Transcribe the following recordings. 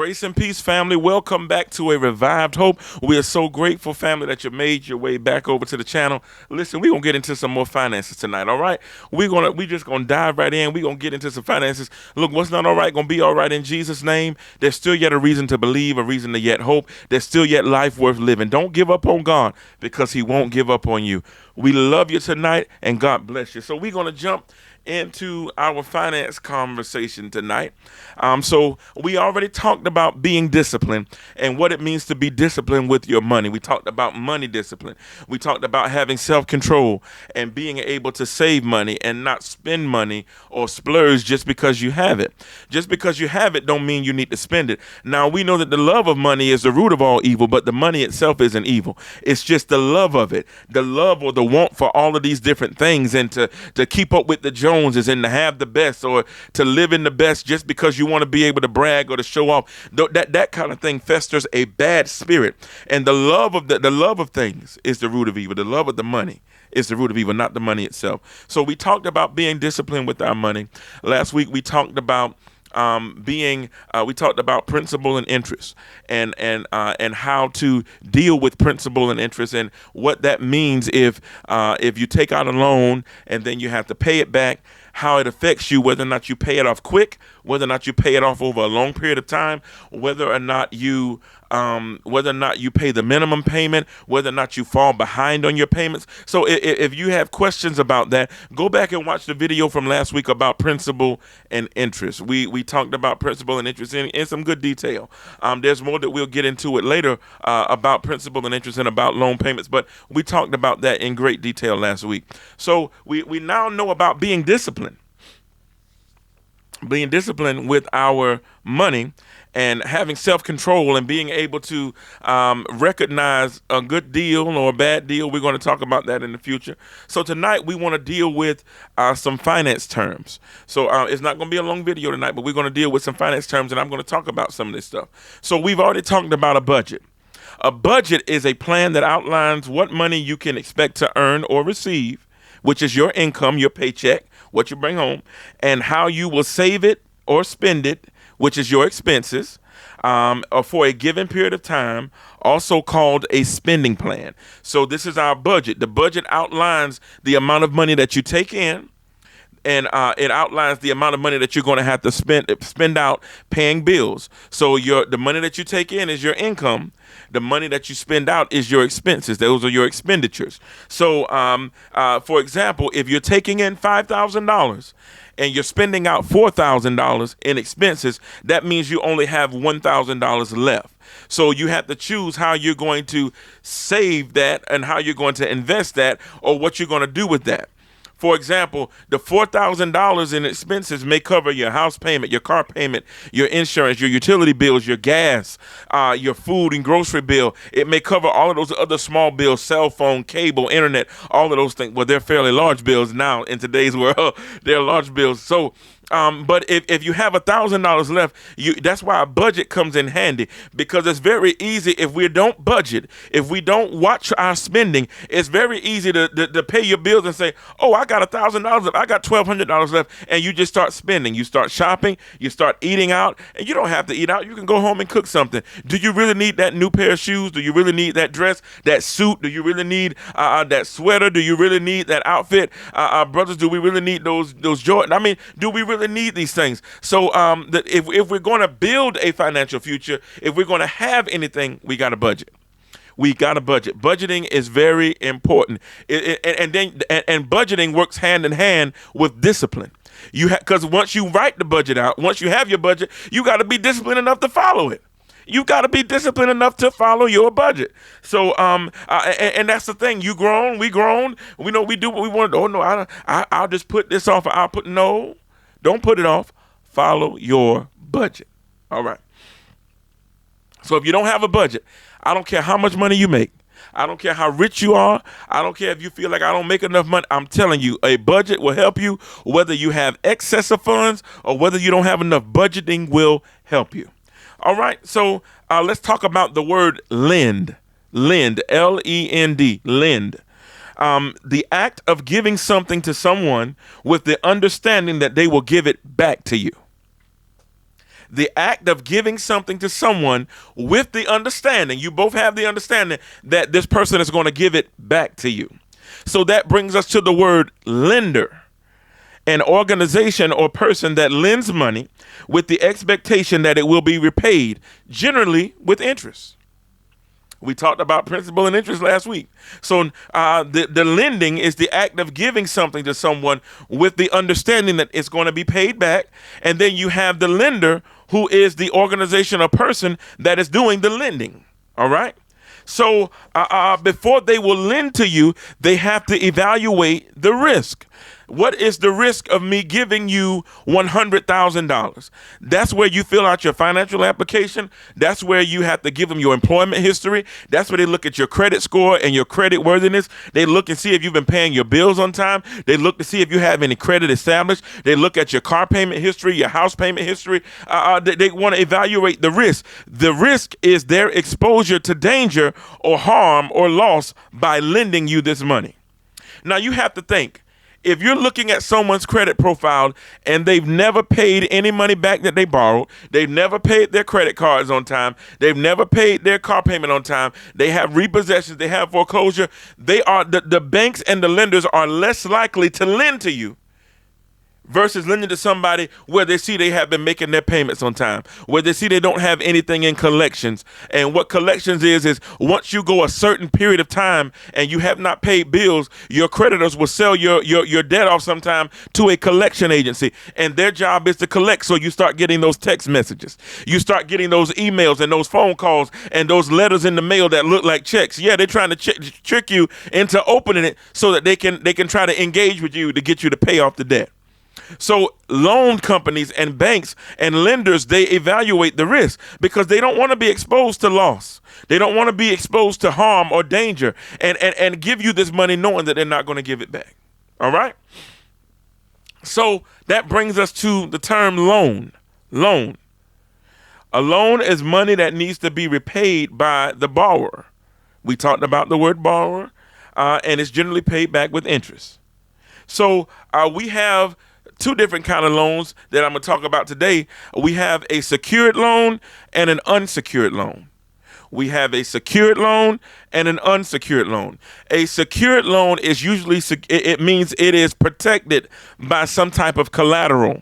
Grace and peace, family. Welcome back to A Revived Hope. We are so grateful, family, that you made your way back over to the channel. Listen, we're gonna get into some more finances tonight, all right? We just gonna dive right in. We're gonna get into some finances. Look, what's not all right gonna be all right in Jesus' name. There's still yet a reason to believe, a reason to yet hope. There's still yet life worth living. Don't give up on God, because he won't give up on you. We love you tonight, and God bless you. So we're gonna jump into our finance conversation tonight. So we already talked about being disciplined and what it means to be disciplined with your money. We talked about money discipline. We talked about having self-control and being able to save money and not spend money or splurge just because you have it. Just because you have it don't mean you need to spend it. Now, we know that the love of money is the root of all evil, but the money itself isn't evil. It's just the love of it, the love or the want for all of these different things, and to keep up with the Joneses and to have the best, or to live in the best just because you want to be able to brag or to show off. That kind of thing festers a bad spirit, and the love of things is the root of evil. The love of the money is the root of evil, not the money itself. So we talked about being disciplined with our money. Last week we talked about we talked about principal and interest, and how to deal with principal and interest, and what that means if you take out a loan and then you have to pay it back, how it affects you, whether or not you pay it off quick, whether or not you pay it off over a long period of time, whether or not you pay the minimum payment, whether or not you fall behind on your payments. So if you have questions about that, go back and watch the video from last week about principal and interest. We talked about principal and interest in some good detail. There's more that we'll get into it later about principal and interest and about loan payments, but we talked about that in great detail last week. So we now know about being disciplined with our money, and having self-control, and being able to recognize a good deal or a bad deal. We're going to talk about that in the future. So tonight we want to deal with some finance terms. So it's not going to be a long video tonight, but we're going to deal with some finance terms, and I'm going to talk about some of this stuff. So we've already talked about a budget. A budget is a plan that outlines what money you can expect to earn or receive, which is your income, your paycheck, what you bring home, and how you will save it or spend it, which is your expenses, or for a given period of time, also called a spending plan. So this is our budget. The budget outlines the amount of money that you take in, and it outlines the amount of money that you're going to have to spend out paying bills. So the money that you take in is your income. The money that you spend out is your expenses. Those are your expenditures. So, for example, if you're taking in $5,000 and you're spending out $4,000 in expenses, that means you only have $1,000 left. So you have to choose how you're going to save that and how you're going to invest that, or what you're going to do with that. For example, the $4,000 in expenses may cover your house payment, your car payment, your insurance, your utility bills, your gas, your food and grocery bill. It may cover all of those other small bills, cell phone, cable, internet, all of those things. Well, they're fairly large bills now in today's world. They're large bills. So, but if you have $1,000 left, that's why a budget comes in handy, because it's very easy if we don't budget, if we don't watch our spending, it's very easy to pay your bills and say, oh, I got $1,000 left, I got $1,200 left, and you just start spending. You start shopping, you start eating out, and you don't have to eat out. You can go home and cook something. Do you really need that new pair of shoes? Do you really need that dress, that suit? Do you really need that sweater? Do you really need that outfit? Brothers, do we really need those Jordan? I mean, do we really need these things? So if we're going to build a financial future, if we're going to have anything, we got to budget. We got to budget. Budgeting is very important, and budgeting works hand in hand with discipline. Because once you write the budget out, once you have your budget, you got to be disciplined enough to follow it. You got to be disciplined enough to follow your budget. So, and that's the thing. You grown, we grown. We know we do what we want to do. Oh no, I'll just put this off. No. Don't put it off. Follow your budget. All right. So if you don't have a budget, I don't care how much money you make. I don't care how rich you are. I don't care if you feel like I don't make enough money. I'm telling you, a budget will help you, whether you have excess of funds or whether you don't have enough. Budgeting will help you. All right. So let's talk about the word lend. Lend, L-E-N-D, lend. The act of giving something to someone with the understanding that they will give it back to you. the act of giving something to someone with the understanding, you both have the understanding that this person is going to give it back to you. So that brings us to the word lender. An organization or person that lends money with the expectation that it will be repaid, generally with interest. We talked about principal and interest last week. So the lending is the act of giving something to someone with the understanding that it's going to be paid back. And then you have the lender, who is the organization or person that is doing the lending. All right. So before they will lend to you, they have to evaluate the risk. What is the risk of me giving you $100,000? That's where you fill out your financial application. That's where you have to give them your employment history. That's where they look at your credit score and your credit worthiness. They look and see if you've been paying your bills on time. They look to see if you have any credit established. They look at your car payment history, your house payment history. They want to evaluate the risk. The risk is their exposure to danger or harm or loss by lending you this money. Now you have to think. If you're looking at someone's credit profile and they've never paid any money back that they borrowed, they've never paid their credit cards on time, they've never paid their car payment on time, they have repossessions, they have foreclosure, they are the banks and the lenders are less likely to lend to you versus lending to somebody where they see they have been making their payments on time, where they see they don't have anything in collections. And what collections is once you go a certain period of time and you have not paid bills, your creditors will sell your debt off sometime to a collection agency, and their job is to collect. So you start getting those text messages, you start getting those emails and those phone calls and those letters in the mail that look like checks. Yeah, they're trying to trick you into opening it so that they can try to engage with you to get you to pay off the debt. So loan companies and banks and lenders, they evaluate the risk because they don't want to be exposed to loss. They don't want to be exposed to harm or danger and give you this money knowing that they're not going to give it back. All right. So that brings us to the term loan. Loan. A loan is money that needs to be repaid by the borrower. We talked about the word borrower, and it's generally paid back with interest. So we have two different kind of loans that I'm going to talk about today. We have a secured loan and an unsecured loan. We have a secured loan and an unsecured loan. A secured loan is usually, it means it is protected by some type of collateral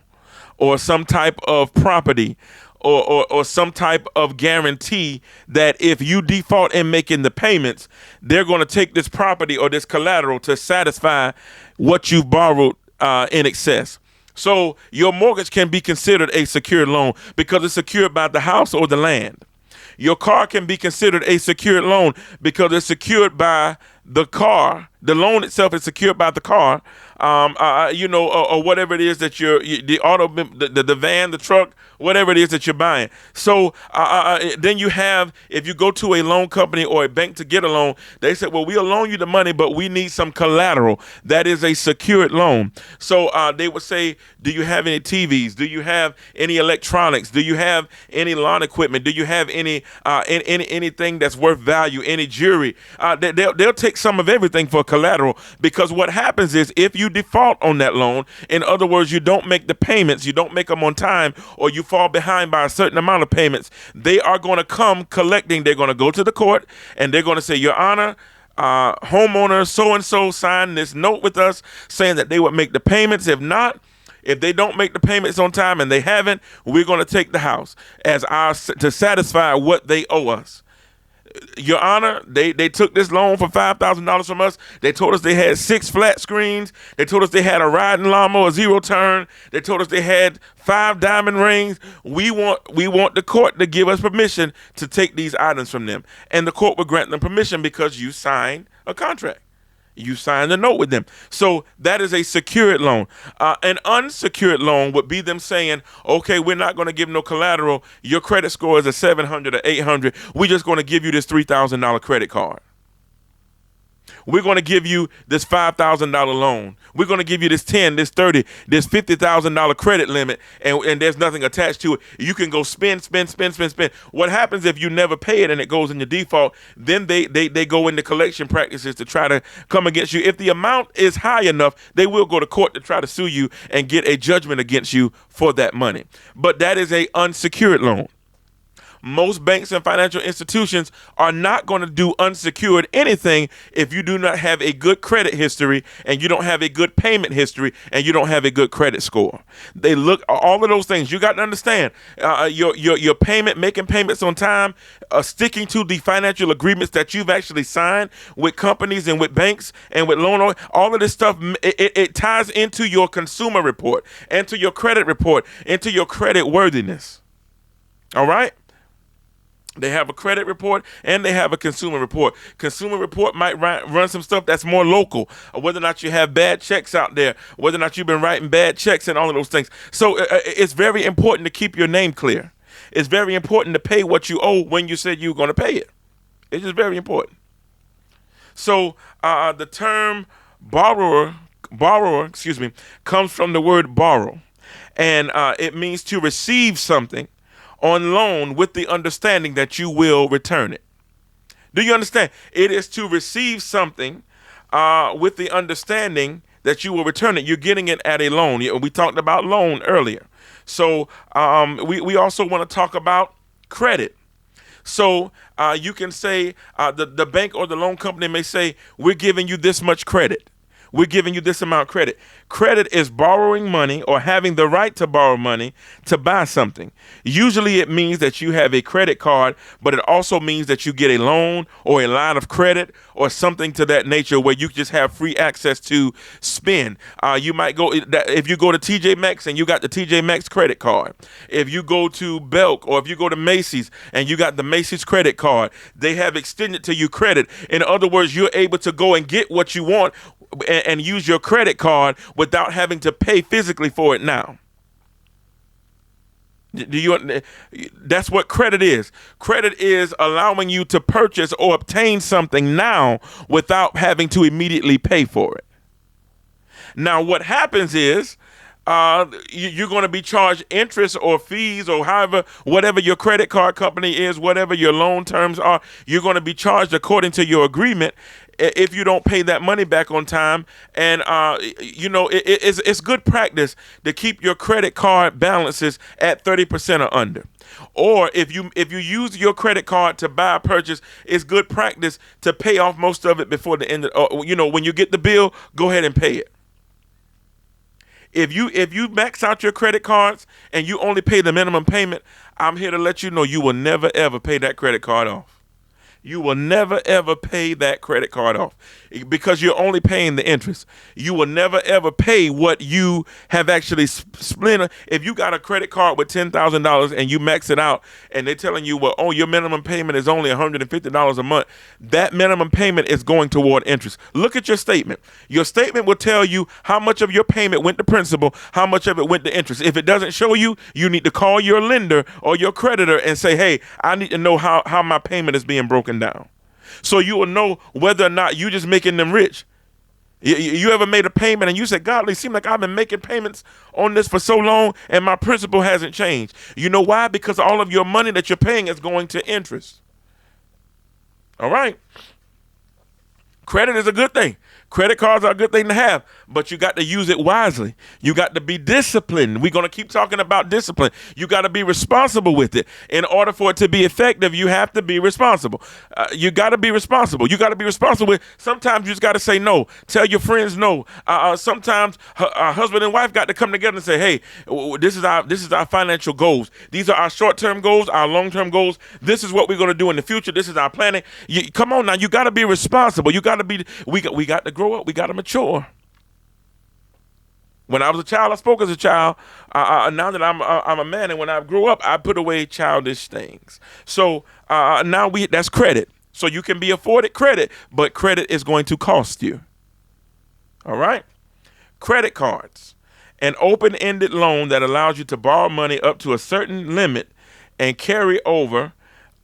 or some type of property or some type of guarantee that if you default in making the payments, they're going to take this property or this collateral to satisfy what you've borrowed in excess. So your mortgage can be considered a secured loan because it's secured by the house or the land. Your car can be considered a secured loan because it's secured by the car. The loan itself is secured by the car, or whatever it is that the auto, the van, the truck, whatever it is that you're buying. So then you have, if you go to a loan company or a bank to get a loan, they say, well, we'll loan you the money, but we need some collateral. That is a secured loan. So they would say, do you have any TVs? Do you have any electronics? Do you have any lawn equipment? Do you have anything that's worth value? Any jewelry? They'll take some of everything for collateral, because what happens is if you default on that loan, in other words, you don't make the payments, you don't make them on time, or you fall behind by a certain amount of payments, they are going to come collecting. They're going to go to the court and they're going to say, Your Honor, homeowner so-and-so signed this note with us saying that they would make the payments. If they don't make the payments on time and they haven't, we're going to take the house as ours to satisfy what they owe us. Your Honor, they took this loan for $5,000 from us. They told us they had 6 flat screens. They told us they had a riding lawnmower, 0 turn. They told us they had 5 diamond rings. We want the court to give us permission to take these items from them. And the court would grant them permission because you signed a contract. You signed a note with them. So that is a secured loan. An unsecured loan would be them saying, okay, we're not going to give no collateral. Your credit score is a 700 or 800. We're just going to give you this $3,000 credit card. We're going to give you this $5,000 loan. We're going to give you this 10, this 30, this $50,000 credit limit, and there's nothing attached to it. You can go spend. What happens if you never pay it and it goes into default? Then they go into collection practices to try to come against you. If the amount is high enough, they will go to court to try to sue you and get a judgment against you for that money. But that is a unsecured loan. Most banks and financial institutions are not going to do unsecured anything if you do not have a good credit history and you don't have a good payment history and you don't have a good credit score. They look all of those things. You got to understand your payment, making payments on time, sticking to the financial agreements that you've actually signed with companies and with banks and with loan. All of this stuff, it ties into your consumer report, into your credit report, into your credit worthiness. All right. They have a credit report and they have a consumer report. Consumer report might run some stuff that's more local, whether or not you have bad checks out there, whether or not you've been writing bad checks and all of those things. So it's very important to keep your name clear. It's very important to pay what you owe when you said you were going to pay it. It's just very important. So the term borrower, comes from the word borrow. And it means to receive something on loan with the understanding that you will return it. Do you understand? It is to receive something with the understanding that you will return it. You're getting it at a loan. We talked about loan earlier. So we also want to talk about credit. So you can say the bank or the loan company may say, we're giving you this much credit. We're giving you this amount of credit. Credit is borrowing money or having the right to borrow money to buy something. Usually it means that you have a credit card, but it also means that you get a loan or a line of credit or something to that nature where you just have free access to spend. You might go, if you go to TJ Maxx and you got the TJ Maxx credit card. If you go to Belk or if you go to Macy's and you got the Macy's credit card, they have extended to you credit. In other words, you're able to go and get what you want and use your credit card without having to pay physically for it now. That's what credit is. Credit is allowing you to purchase or obtain something now without having to immediately pay for it. Now, what happens is you're going to be charged interest or fees or whatever your credit card company is, whatever your loan terms are, you're going to be charged according to your agreement if you don't pay that money back on time. And, it's good practice to keep your credit card balances at 30% or under. Or if you use your credit card to buy a purchase, it's good practice to pay off most of it before the end of, when you get the bill, go ahead and pay it. If you max out your credit cards and you only pay the minimum payment, I'm here to let you know you will never, ever pay that credit card off. You will never, ever pay that credit card off because you're only paying the interest. You will never, ever pay what you have actually spent. If you got a credit card with $10,000 and you max it out and they're telling you, well, your minimum payment is only $150 a month, that minimum payment is going toward interest. Look at your statement. Your statement will tell you how much of your payment went to principal, how much of it went to interest. If it doesn't show you, you need to call your lender or your creditor and say, hey, I need to know how my payment is being broken down. So you will know whether or not you just making them rich. You ever made a payment and you said, God, it seems like I've been making payments on this for so long and my principal hasn't changed. You know why? Because all of your money that you're paying is going to interest. All right. Credit is a good thing. Credit cards are a good thing to have, but you got to use it wisely. You got to be disciplined. We're going to keep talking about discipline. You got to be responsible with it. In order for it to be effective, you have to be responsible. You got to be responsible. You got to be responsible with. Sometimes you just got to say no. Tell your friends no. Sometimes husband and wife got to come together and say, hey, this is our financial goals. These are our short-term goals, our long-term goals. This is what we're going to do in the future. This is our planning. Come on now. You got to be responsible. You got to be. We got to grow up. We got to mature. When I was a child, I spoke as a child. Now that I'm a man, and when I grew up, I put away childish things. So now that's credit. So you can be afforded credit, but credit is going to cost you. All right? Credit cards. An open-ended loan that allows you to borrow money up to a certain limit and carry over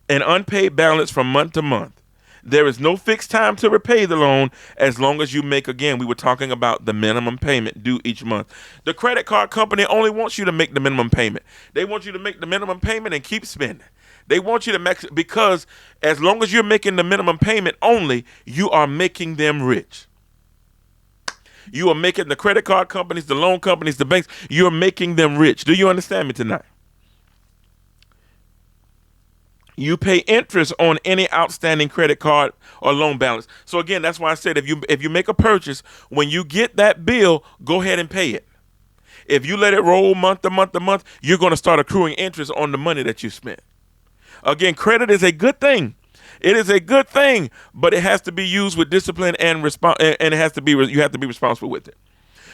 an unpaid balance from month to month. There is no fixed time to repay the loan as long as you make, again, we were talking about the minimum payment due each month. The credit card company only wants you to make the minimum payment. They want you to make the minimum payment and keep spending. They want you to make, because as long as you're making the minimum payment only, you are making them rich. You are making the credit card companies, the loan companies, the banks, you're making them rich. Do you understand me tonight? You pay interest on any outstanding credit card or loan balance. So again, that's why I said if you make a purchase, when you get that bill, go ahead and pay it. If you let it roll month to month to month, you're going to start accruing interest on the money that you spent. Again, credit is a good thing. It is a good thing, but it has to be used with discipline and it has to be, you have to be responsible with it.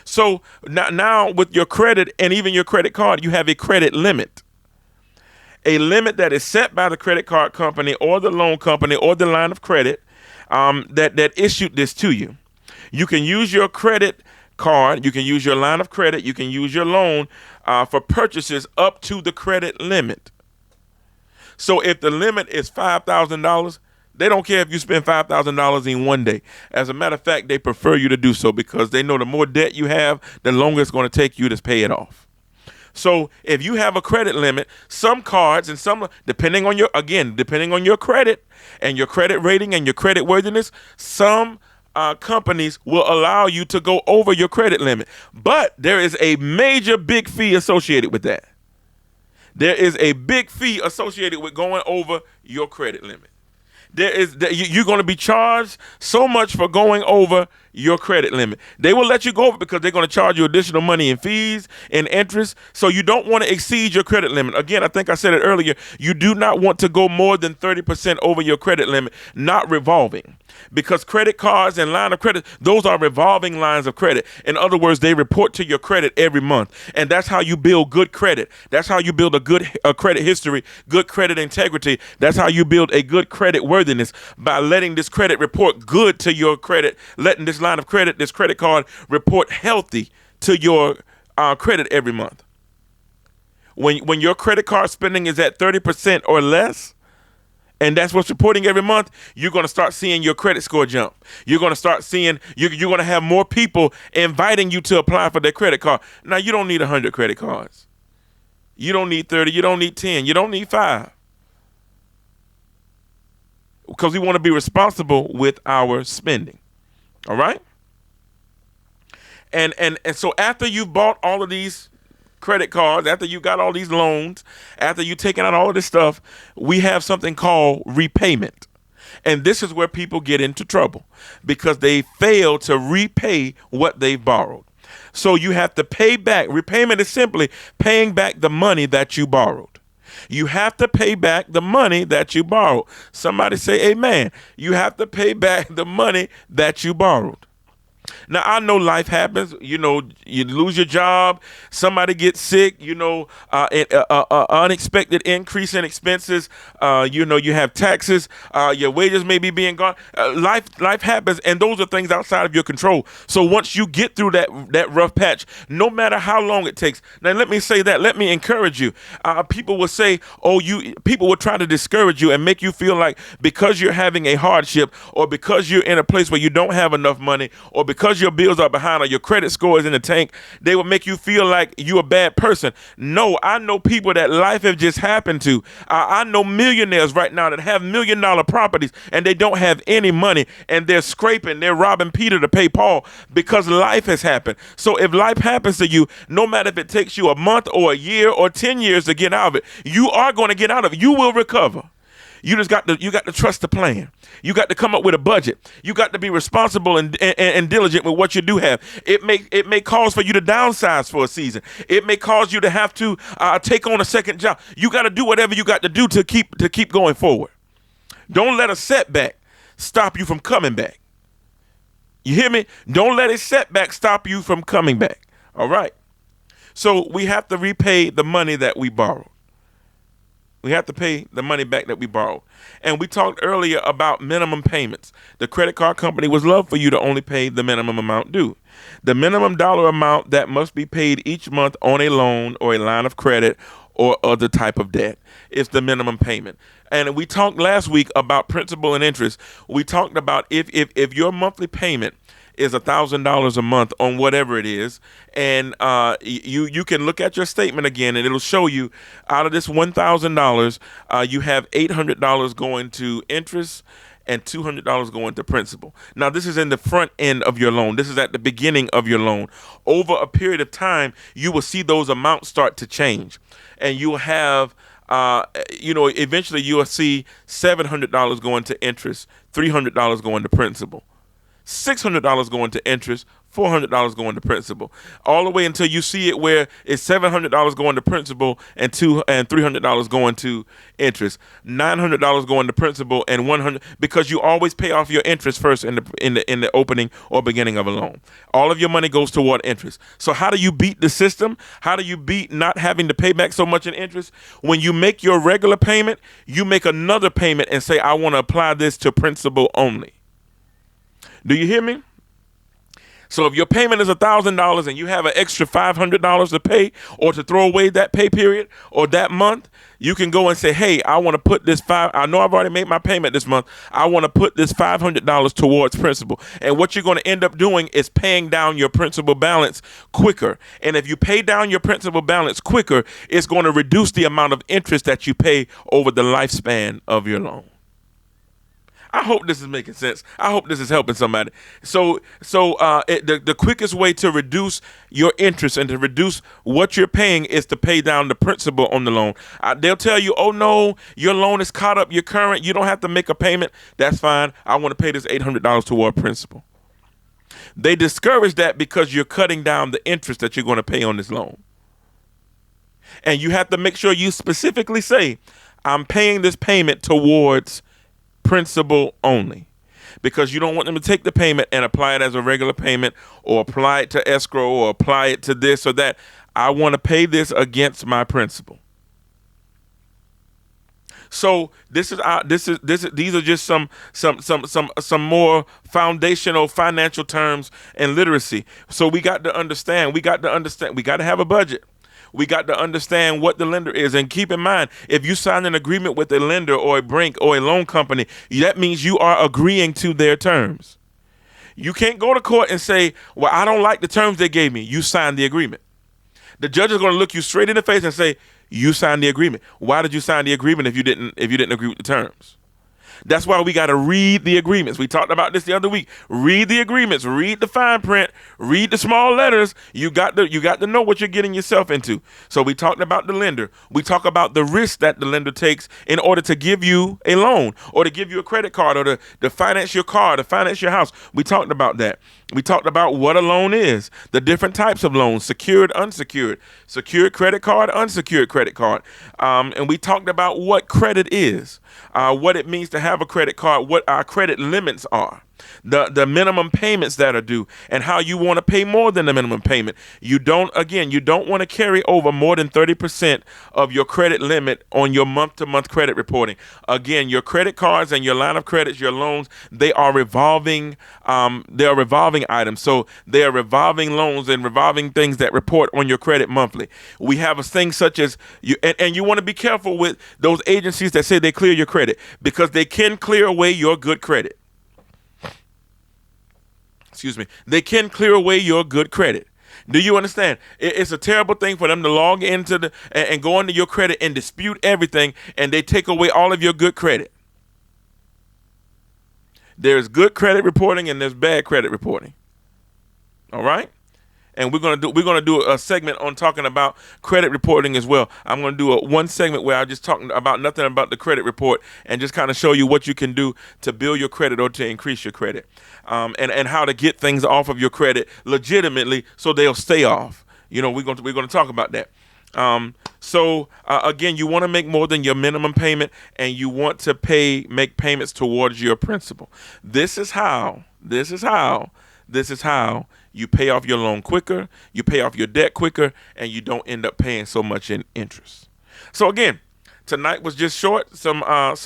So now with your credit and even your credit card, you have a credit limit. A limit that is set by the credit card company or the loan company or the line of credit that issued this to you. You can use your credit card, you can use your line of credit, you can use your loan for purchases up to the credit limit. So if the limit is $5,000, they don't care if you spend $5,000 in one day. As a matter of fact, they prefer you to do so because they know the more debt you have, the longer it's going to take you to pay it off. So if you have a credit limit, some cards and some, depending on your credit and your credit rating and your credit worthiness, some companies will allow you to go over your credit limit. But there is a major big fee associated with that. There is a big fee associated with going over your credit limit. You're going to be charged so much for going over your credit limit. They will let you go over because they're going to charge you additional money in fees and interest. So you don't want to exceed your credit limit. Again, I think I said it earlier. You do not want to go more than 30% over your credit limit, not revolving. Because credit cards and line of credit, those are revolving lines of credit. In other words, they report to your credit every month. And that's how you build good credit. That's how you build a good credit history, good credit integrity. That's how you build a good credit worthiness, by letting this credit report good to your credit, letting this line of credit, this credit card report healthy to your credit every month. When your credit card spending is at 30% or less, and that's what's reporting every month, you're going to start seeing your credit score jump. You're going to start seeing, you're going to have more people inviting you to apply for their credit card. Now, you don't need 100 credit cards. You don't need 30. You don't need 10. You don't need 5. Because we want to be responsible with our spending. All right? And so after you've bought all of these credit cards, after you got all these loans, after you taken out all of this stuff, we have something called repayment. And this is where people get into trouble because they fail to repay what they've borrowed. So you have to pay back. Repayment is simply paying back the money that you borrowed. You have to pay back the money that you borrowed. Somebody say amen. You have to pay back the money that you borrowed. Now, I know life happens. You know, you lose your job. Somebody gets sick. You know, unexpected increase in expenses. You know, you have taxes. Your wages may be being gone. Life happens, and those are things outside of your control. So once you get through that rough patch, no matter how long it takes. Now, let me say that. Let me encourage you. People will say, people will try to discourage you and make you feel like because you're having a hardship or because you're in a place where you don't have enough money or because your bills are behind or your credit score is in the tank, they will make you feel like you're a bad person. No, I know people that life have just happened to. I know millionaires right now that have $1 million properties and they don't have any money and they're scraping, they're robbing Peter to pay Paul because life has happened. So if life happens to you, no matter if it takes you a month or a year or 10 years to get out of it, you are going to get out of it. You will recover. You got to trust the plan. You got to come up with a budget. You got to be responsible and diligent with what you do have. It may cause for you to downsize for a season. It may cause you to have to take on a second job. You got to do whatever you got to do to keep going forward. Don't let a setback stop you from coming back. You hear me? Don't let a setback stop you from coming back. All right. So we have to repay the money that we borrowed. We have to pay the money back that we borrowed. And we talked earlier about minimum payments. The credit card company would love for you to only pay the minimum amount due. The minimum dollar amount that must be paid each month on a loan or a line of credit or other type of debt. It's the minimum payment. And we talked last week about principal and interest. We talked about if your monthly payment is $1,000 a month on whatever it is, and you can look at your statement again, and it'll show you out of this $1,000, you have $800 going to interest and $200 going to principal. Now, this is in the front end of your loan. This is at the beginning of your loan. Over a period of time, you will see those amounts start to change, and you'll have eventually you will see $700 going to interest, $300 going to principal, $600 going to interest, $400 going to principal, all the way until you see it where it's $700 going to principal and $300 going to interest, $900 going to principal and $100, because you always pay off your interest first in the opening or beginning of a loan. All of your money goes toward interest. So how do you beat the system? How do you beat not having to pay back so much in interest? When you make your regular payment, you make another payment and say, I want to apply this to principal only. Do you hear me? So if your payment is $1,000 and you have an extra $500 to pay or to throw away that pay period or that month, you can go and say, hey, I want to put this I know I've already made my payment this month. I want to put this $500 towards principal. And what you're going to end up doing is paying down your principal balance quicker. And if you pay down your principal balance quicker, it's going to reduce the amount of interest that you pay over the lifespan of your loan. I hope this is making sense. I hope this is helping somebody. So the quickest way to reduce your interest and to reduce what you're paying is to pay down the principal on the loan. They'll tell you, oh no, your loan is caught up, you're current, you don't have to make a payment. That's fine. I want to pay this $800 toward principal. They discourage that because you're cutting down the interest that you're going to pay on this loan. And you have to make sure you specifically say, I'm paying this payment towards principal only, because you don't want them to take the payment and apply it as a regular payment or apply it to escrow or apply it to this or that. I want to pay this against my principal. So these are just some more foundational financial terms and literacy. So we got to understand, we got to have a budget. We got to understand what the lender is. And keep in mind, if you sign an agreement with a lender or a bank or a loan company, that means you are agreeing to their terms. You can't go to court and say, well, I don't like the terms they gave me. You signed the agreement. The judge is going to look you straight in the face and say, you signed the agreement. Why did you sign the agreement if you didn't agree with the terms? That's why we got to read the agreements. We talked about this the other week. Read the agreements, read the fine print, read the small letters. You got to know what you're getting yourself into. So we talked about the lender. We talk about the risk that the lender takes in order to give you a loan or to give you a credit card or to finance your car, to finance your house. We talked about that. We talked about what a loan is, the different types of loans, secured, unsecured, secured credit card, unsecured credit card. And we talked about what credit is, what it means to have a credit card, what our credit limits are, the minimum payments that are due, and how you want to pay more than the minimum payment. You don't want to carry over more than 30% of your credit limit on your month-to-month credit reporting. Again, your credit cards and your line of credits, your loans, they are revolving items. So they are revolving loans and revolving things that report on your credit monthly. We have a thing such as and you want to be careful with those agencies that say they clear your credit, because they can clear away your good credit. They can clear away your good credit. Do you understand? It's a terrible thing for them to log into and go into your credit and dispute everything, and they take away all of your good credit. There's good credit reporting and there's bad credit reporting. All right? And we're gonna do a segment on talking about credit reporting as well. I'm gonna do one segment where I just talking about nothing about the credit report and just kind of show you what you can do to build your credit or to increase your credit, and how to get things off of your credit legitimately so they'll stay off. We're gonna talk about that. Again, you want to make more than your minimum payment, and you want to make payments towards your principal. This is how you pay off your loan quicker, you pay off your debt quicker, and you don't end up paying so much in interest. So again, Tonight was just short, some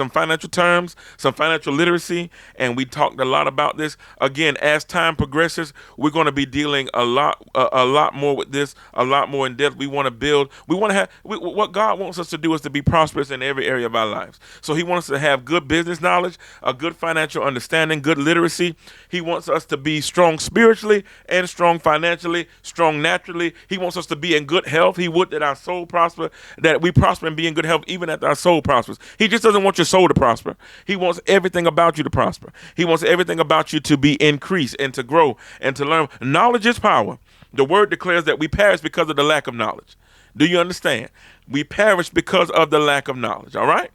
financial terms, some financial literacy, and we talked a lot about this. Again, as time progresses, we're going to be dealing a lot more with this, a lot more in depth. We want to build. We want to have what God wants us to do is to be prosperous in every area of our lives. So He wants us to have good business knowledge, a good financial understanding, good literacy. He wants us to be strong spiritually and strong financially, strong naturally. He wants us to be in good health. He would that our soul prosper, that we prosper and be in good health, even after our soul prospers. He just doesn't want your soul to prosper. He wants everything about you to prosper. He wants everything about you to be increased and to grow and to learn. Knowledge is power. The word declares that we perish because of the lack of knowledge. Do you understand? We perish because of the lack of knowledge. All right?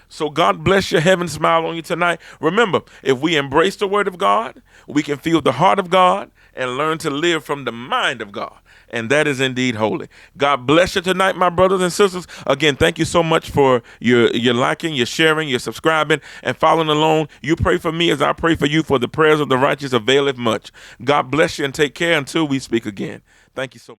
So God bless you. Heaven smile on you tonight. Remember, if we embrace the word of God, we can feel the heart of God and learn to live from the mind of God. And that is indeed holy. God bless you tonight, my brothers and sisters. Again, thank you so much for your liking, your sharing, your subscribing, and following along. You pray for me as I pray for you, for the prayers of the righteous availeth much. God bless you and take care until we speak again. Thank you so much.